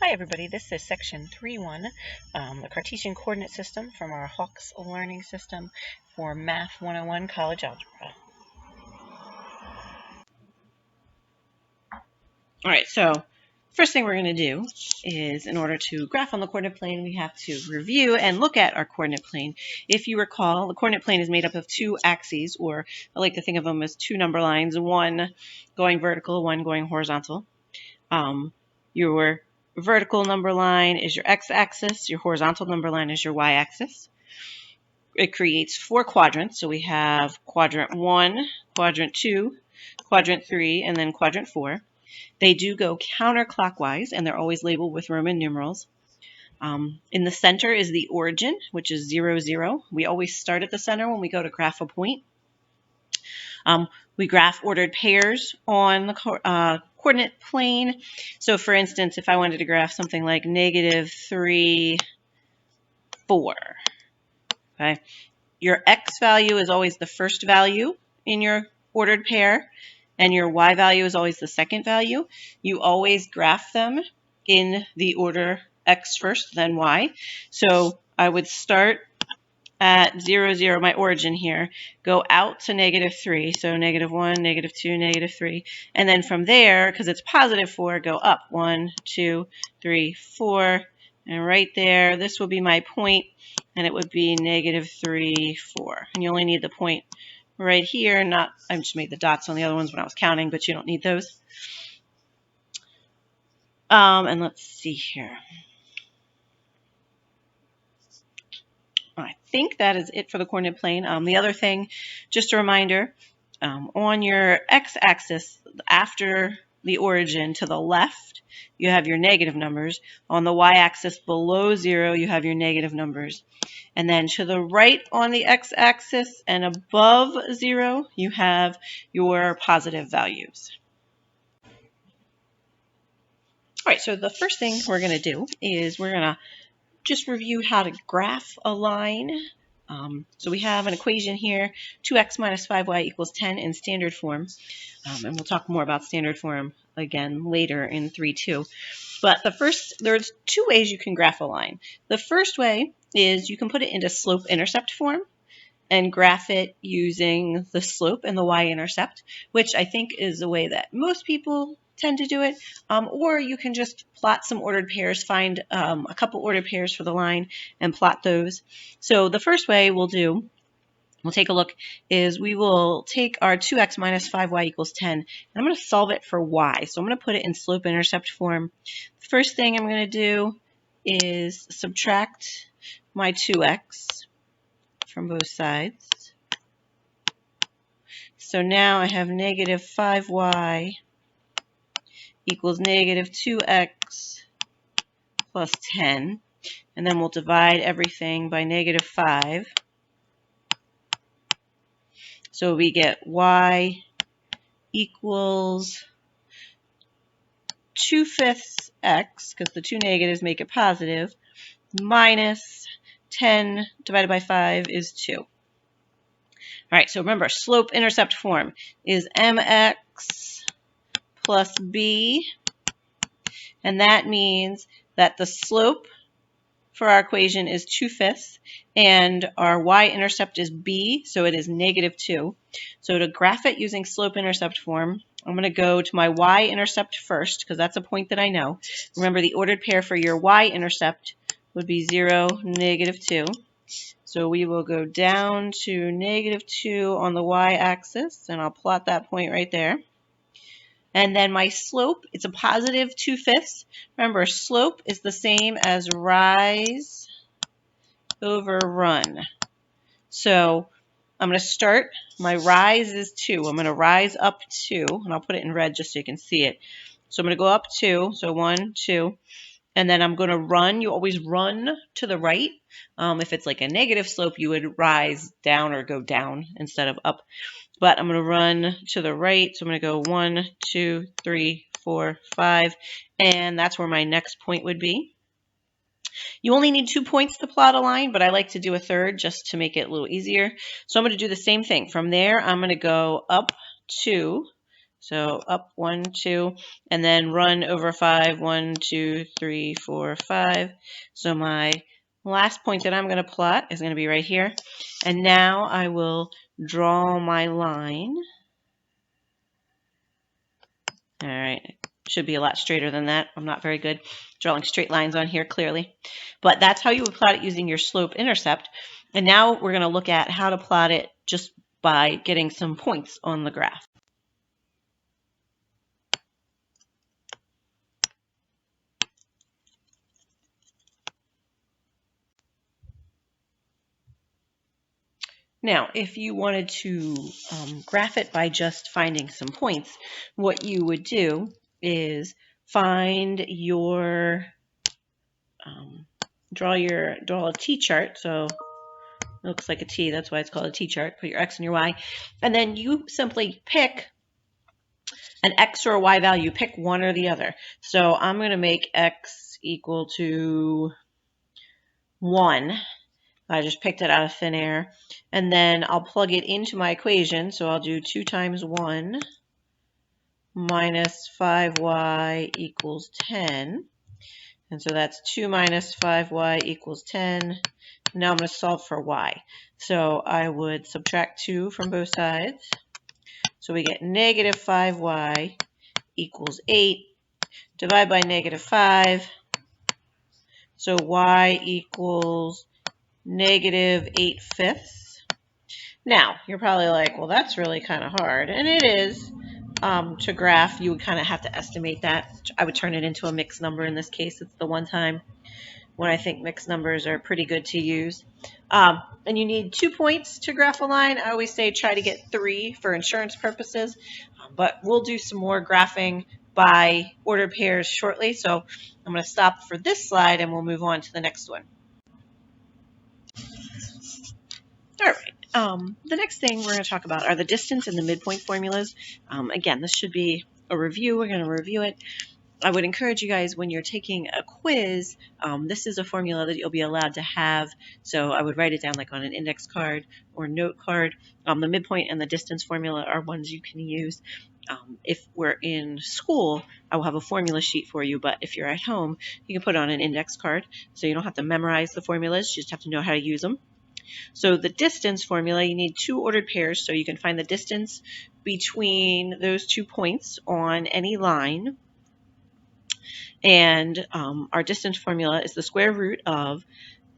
Hi everybody, this is section 3.1, the Cartesian coordinate system from our Hawks learning system for Math 101 College Algebra. Alright, so first thing we're going to do is, in order to graph on the coordinate plane, we have to review and look at our coordinate plane. If you recall, the coordinate plane is made up of two axes, or I like to think of them as two number lines, one going vertical, one going horizontal. Your vertical number line is your x-axis, your horizontal number line is your y-axis. It creates four quadrants, so we have quadrant 1, quadrant 2, quadrant 3, and then quadrant 4. They do go counterclockwise, and they're always labeled with Roman numerals. In the center is the origin, which is 0, 0. We always start at the center when we go to graph a point. We graph ordered pairs on the coordinate plane. So for instance, if I wanted to graph something like -3, 4, okay, your x value is always the first value in your ordered pair, and your y value is always the second value. You always graph them in the order x first, then y. So I would start at 0, 0, my origin here, go out to -3, so -1, -2, -3, and then from there, because it's +4, go up 1, 2, 3, 4, and right there, this will be my point, and it would be -3, 4, and you only need the point right here. I just made the dots on the other ones when I was counting, but you don't need those. And let's see here. I think that is it for the coordinate plane. The other thing, just a reminder, on your x-axis, after the origin to the left, you have your negative numbers. On the y-axis below 0, you have your negative numbers. And then to the right on the x-axis and above 0, you have your positive values. All right, so the first thing we're going to do is we're going to just review how to graph a line. So we have an equation here, 2x minus 5y equals 10 in standard form. And we'll talk more about standard form again later in 3.2. But there's two ways you can graph a line. The first way is you can put it into slope-intercept form and graph it using the slope and the y-intercept, which I think is the way that most people tend to do it, or you can just plot some ordered pairs, find a couple ordered pairs for the line and plot those. So the first way we'll take a look is we will take our 2x minus 5y equals 10, and I'm going to solve it for y. So I'm going to put it in slope-intercept form. The first thing I'm going to do is subtract my 2x from both sides. So now I have -5y equals -2x plus 10. And then we'll divide everything by -5. So we get y equals 2/5 x, because the two negatives make it positive, minus 10 divided by 5 is 2. All right, so remember, slope-intercept form is mx plus b, and that means that the slope for our equation is 2/5, and our y-intercept is b, so it is -2. So to graph it using slope-intercept form, I'm going to go to my y-intercept first, because that's a point that I know. Remember, the ordered pair for your y-intercept would be 0, -2. So we will go down to -2 on the y-axis, and I'll plot that point right there. And then my slope, it's a positive 2/5. Remember, slope is the same as rise over run. So I'm going to start, my rise is 2. I'm going to rise up 2, and I'll put it in red just so you can see it. So I'm going to go up 2, so 1, 2. And then I'm going to run. You always run to the right. If it's like a negative slope, you would rise down or go down instead of up. But I'm going to run to the right. So I'm going to go 1, 2, 3, 4, 5. And that's where my next point would be. You only need 2 points to plot a line, but I like to do a third just to make it a little easier. So I'm going to do the same thing. From there, I'm going to go up 2 So up 1, 2, and then run over 5, 1, 2, 3, 4, 5. So my last point that I'm going to plot is going to be right here. And now I will draw my line. All right, should be a lot straighter than that. I'm not very good drawing straight lines on here clearly. But that's how you would plot it using your slope intercept. And now we're going to look at how to plot it just by getting some points on the graph. Now, if you wanted to graph it by just finding some points, what you would do is find your, draw a T-chart. So it looks like a T, that's why it's called a T-chart. Put your X and your Y. And then you simply pick an X or a Y value. Pick one or the other. So I'm going to make X equal to 1. I just picked it out of thin air. And then I'll plug it into my equation. So I'll do 2 times 1 minus 5y equals 10. And so that's 2 minus 5y equals 10. Now I'm going to solve for y. So I would subtract 2 from both sides. So we get negative 5y equals 8. Divide by negative 5. So y equals negative 8/5. Now, you're probably like, well, that's really kind of hard. And it is. To graph, you would kind of have to estimate that. I would turn it into a mixed number in this case. It's the one time when I think mixed numbers are pretty good to use. And you need 2 points to graph a line. I always say try to get 3 for insurance purposes. But we'll do some more graphing by ordered pairs shortly. So I'm going to stop for this slide and we'll move on to the next one. All right. The next thing we're going to talk about are the distance and the midpoint formulas. Again, this should be a review. We're going to review it. I would encourage you guys when you're taking a quiz, this is a formula that you'll be allowed to have. So I would write it down like on an index card or note card. The midpoint and the distance formula are ones you can use. If we're in school, I will have a formula sheet for you, but if you're at home, you can put it on an index card. So you don't have to memorize the formulas, you just have to know how to use them. So the distance formula, you need 2 ordered pairs, so you can find the distance between those 2 points on any line. And our distance formula is the square root of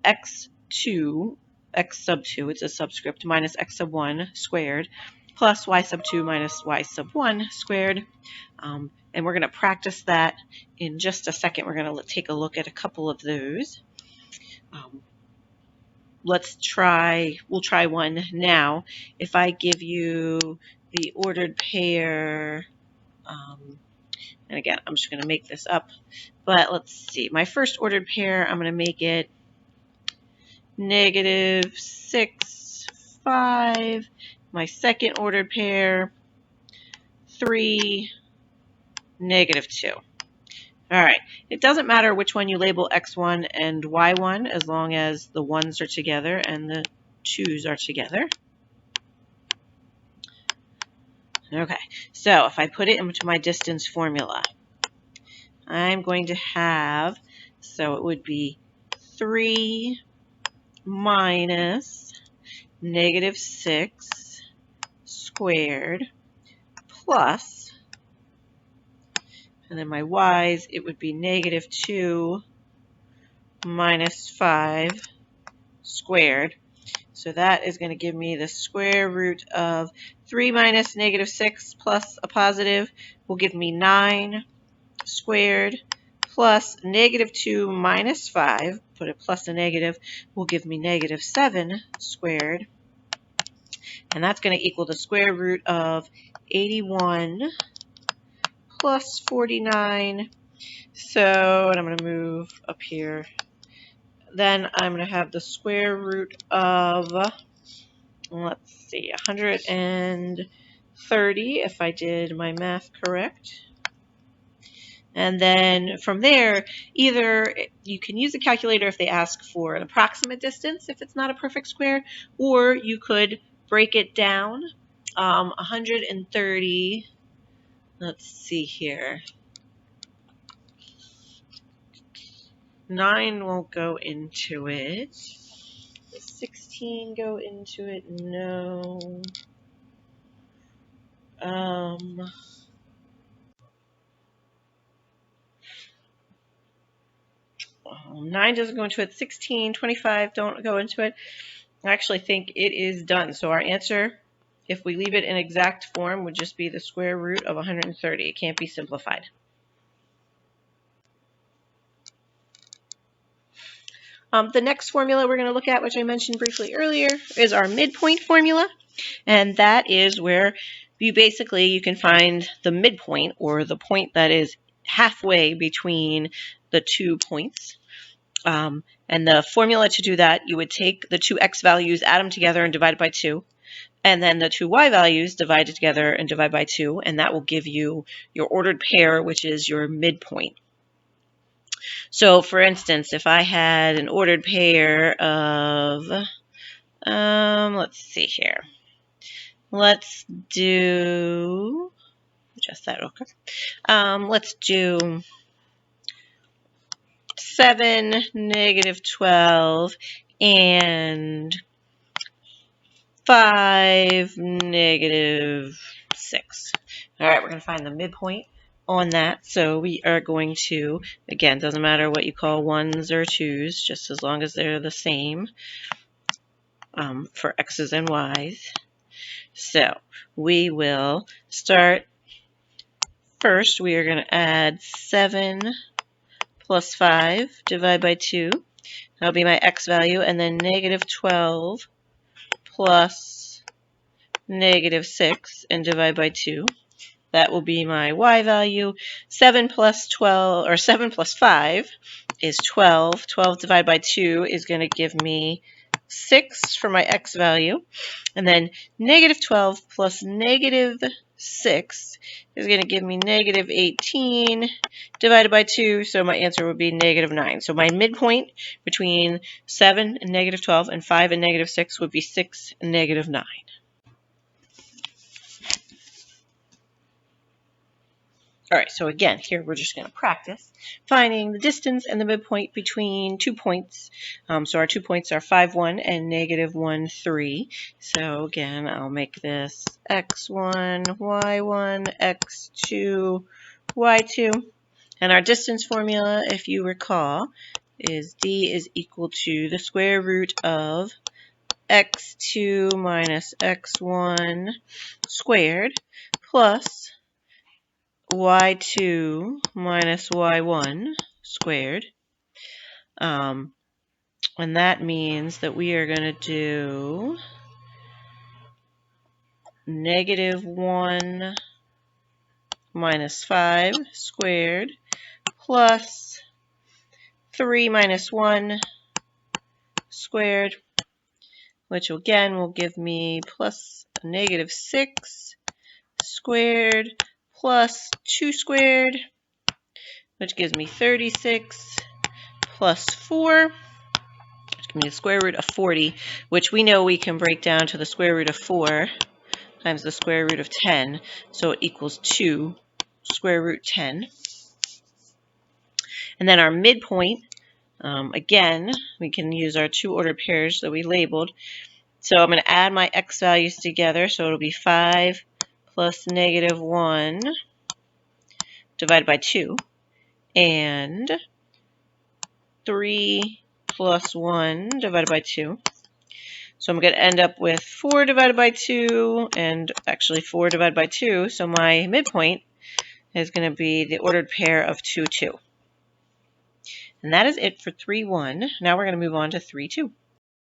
x2, x sub 2, it's a subscript, minus x sub 1 squared, plus y sub 2 minus y sub 1 squared. And we're going to practice that in just a second. We're going to take a look at a couple of those. We'll try one now. If I give you the ordered pair, and again, I'm just going to make this up, but let's see. My first ordered pair, I'm going to make it negative 6, 5. My second ordered pair, 3, negative 2. All right, it doesn't matter which one you label x1 and y1 as long as the 1s are together and the 2s are together. Okay, so if I put it into my distance formula, I'm going to have, so it would be 3 minus negative 6 squared plus, and then my y's, it would be negative 2 minus 5 squared. So that is going to give me the square root of 3 minus negative 6 plus a positive will give me 9 squared plus negative 2 minus 5, put a plus a negative, will give me negative 7 squared. And that's going to equal the square root of 81 plus 49. So, and I'm going to move up here. Then I'm going to have the square root of, let's see, 130 if I did my math correct. And then from there, either you can use a calculator if they ask for an approximate distance if it's not a perfect square, or you could break it down. 130 Let's see here. 9 won't go into it. Does 16 go into it? No. 9 doesn't go into it. 16, 25 don't go into it. I actually think it is done. So our answer, if we leave it in exact form, would just be the square root of 130. It can't be simplified. The next formula we're going to look at, which I mentioned briefly earlier, is our midpoint formula. And that is where you can find the midpoint, or the point that is halfway between the 2 points. And the formula to do that, you would take the two x values, add them together, and divide by 2. And then the two y values, divide it together and divide by 2. And that will give you your ordered pair, which is your midpoint. So, for instance, if I had an ordered pair of, let's see here. Let's do, adjust that real quick. Let's do 7, -12, and 5, -6. All right, we're going to find the midpoint on that. So we are going to, again, doesn't matter what you call 1s or 2s, just as long as they're the same for x's and y's. So we will start first. We are going to add 7 plus 5, divide by 2. That'll be my x value. And then -12 plus -6 and divide by 2. That will be my y value. 7 plus 12, or 7 plus 5 is 12. 12 divided by 2 is going to give me 6 for my x value. And then -12 plus -6 is going to give me -18 divided by 2. So my answer would be -9. So my midpoint between 7 and -12 and 5 and -6 would be 6 and -9. All right, so again, here we're just going to practice finding the distance and the midpoint between 2 points. So our 2 points are 5, 1 and -1, 3. So again, I'll make this x1, y1, x2, y2. And our distance formula, if you recall, is d is equal to the square root of x2 minus x1 squared plus y2 minus y1 squared. And that means that we are going to do -1 minus 5 squared plus 3 minus 1 squared, which again will give me plus -6 squared plus 2 squared, which gives me 36, plus 4, which gives me the square root of 40, which we know we can break down to the square root of 4 times the square root of 10, so it equals 2 square root 10. And then our midpoint, again, we can use our two ordered pairs that we labeled. So I'm going to add my x values together, so it'll be 5 plus -1 divided by 2, and 3 plus 1 divided by 2. So I'm going to end up with 4 divided by 2, and actually 4 divided by 2. So my midpoint is going to be the ordered pair of 2, 2. And that is it for 3, 1. Now we're going to move on to 3, 2.